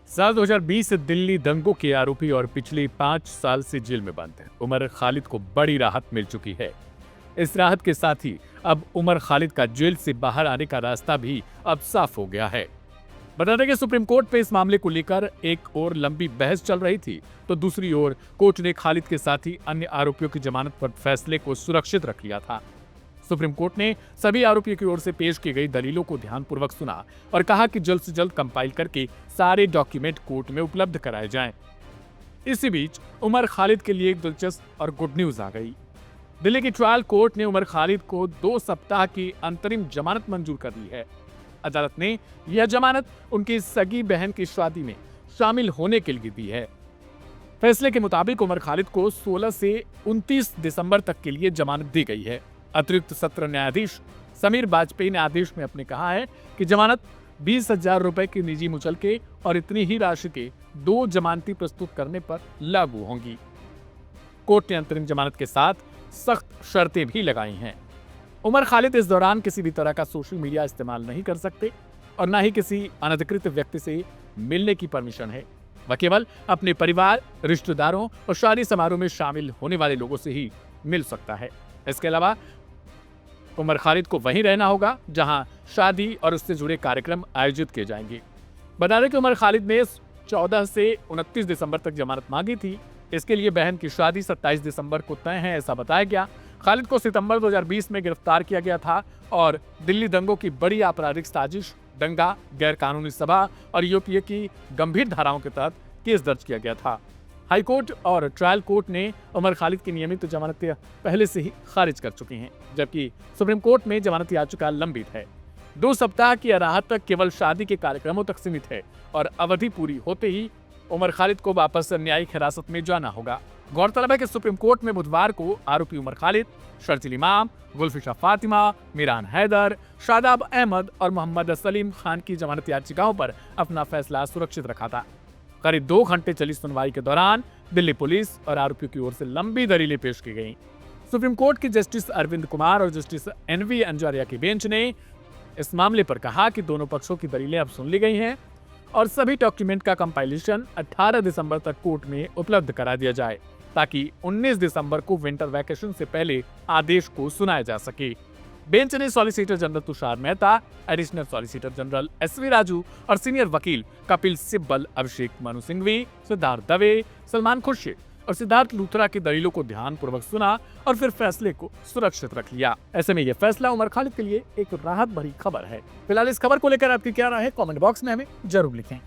साल 2020 से दिल्ली दंगों के आरोपी और पिछले 5 साल से जेल में बंद है उमर खालिद को बड़ी राहत मिल चुकी है। इस राहत के साथ ही अब उमर खालिद का जेल से बाहर आने का रास्ता भी अब साफ हो गया है। बता दें कि सुप्रीम कोर्ट पे इस मामले को लेकर एक और लंबी बहस चल रही थी, तो दूसरी ओर कोर्ट ने खालिद के साथ ही अन्य आरोपियों की जमानत पर फैसले को सुरक्षित रख लिया था। सुप्रीम कोर्ट ने सभी आरोपियों की ओर से पेश की गई दलीलों को ध्यानपूर्वक सुना और कहा कि जल्द से जल्द कंपाइल करके सारे डॉक्यूमेंट कोर्ट में उपलब्ध कराए जाएं। इसी बीच उमर खालिद के लिए एक दिलचस्प और गुड न्यूज आ गई। दिल्ली की ट्रायल कोर्ट ने उमर खालिद को 2 सप्ताह की अंतरिम जमानत मंजूर कर दी है। अदालत ने यह जमानत उनकी सगी बहन की शादी में शामिल होने के लिए दी है। फैसले के मुताबिक उमर खालिद को 16 से 29 दिसंबर तक के लिए जमानत दी गई है। अतिरिक्त सत्र न्यायाधीश समीर बाजपेयी ने आदेश में अपने कहा है कि जमानत 20,000 रुपए की निजी मुचलके और इतनी ही राशि के 2 जमानती प्रस्तुत करने पर लागू होंगी। कोर्ट ने अंतरिम जमानत के साथ सख्त शर्तें भी लगाई हैं। उमर खालिद इस दौरान किसी भी तरह का सोशल मीडिया इस्तेमाल नहीं कर सकते और न ही किसी अनधिकृत व्यक्ति से मिलने की परमिशन है। वह केवल अपने परिवार, रिश्तेदारों और शादी समारोह में शामिल होने वाले लोगों से ही मिल सकता है। इसके अलावा उमर खालिद को वहीं रहना होगा जहां शादी और उससे जुड़े कार्यक्रम आयोजित किए जाएंगे। बता दें कि उमर खालिद ने 14 से 29 दिसंबर तक जमानत मांगी थी। इसके लिए बहन की शादी 27 दिसंबर को तय है, ऐसा बताया गया। खालिद को सितंबर 2020 में गिरफ्तार किया गया था और दिल्ली दंगों की बड़ी आपराधिक साजिश, दंगा, गैरकानूनी सभा और यूपीए की गंभीर धाराओं के तहत केस दर्ज किया गया था। हाईकोर्ट और ट्रायल कोर्ट ने उमर खालिद की नियमित जमानतें पहले से ही खारिज कर चुकी हैं, जबकि सुप्रीम कोर्ट में जमानत याचिका लंबित है। 2 सप्ताह की राहत तक केवल शादी के कार्यक्रमों तक सीमित है और अवधि पूरी होते ही उमर खालिद को वापस न्यायिक हिरासत में जाना होगा। गौरतलब है कि सुप्रीम कोर्ट में बुधवार को आरोपी उमर खालिद, शर्जील इमाम, गुलफिशा फातिमा, मीरान हैदर, शादाब अहमद और मोहम्मद सलीम खान की जमानत याचिकाओं पर अपना फैसला सुरक्षित रखा था। करीब 2 घंटे चली सुनवाई के दौरान दिल्ली पुलिस और आरोपियों की ओर से लंबी दलीलें पेश की गईं। सुप्रीम कोर्ट के जस्टिस अरविंद कुमार और जस्टिस एनवी अंजारिया की बेंच ने इस मामले पर कहा कि दोनों पक्षों की दलीलें अब सुन ली गई हैं और सभी डॉक्यूमेंट का कंपाइलेशन 18 दिसंबर तक कोर्ट में उपलब्ध करा दिया जाए, ताकि 19 दिसंबर को विंटर वैकेशन से पहले आदेश को सुनाया जा सके। बेंच ने solicitor general Tushar Mehta, additional solicitor general S V Raju और सीनियर वकील कपिल सिब्बल, अभिषेक मनु सिंघवी, सिद्धार्थ दवे, सलमान खुर्शीद और सिद्धार्थ लूथरा की दलीलों को ध्यानपूर्वक सुना और फिर फैसले को सुरक्षित रख लिया। ऐसे में यह फैसला उमर खालिद के लिए एक राहत भरी खबर है। फिलहाल इस खबर को लेकर आपकी क्या राय है, कमेंट बॉक्स में हमें जरूर लिखें।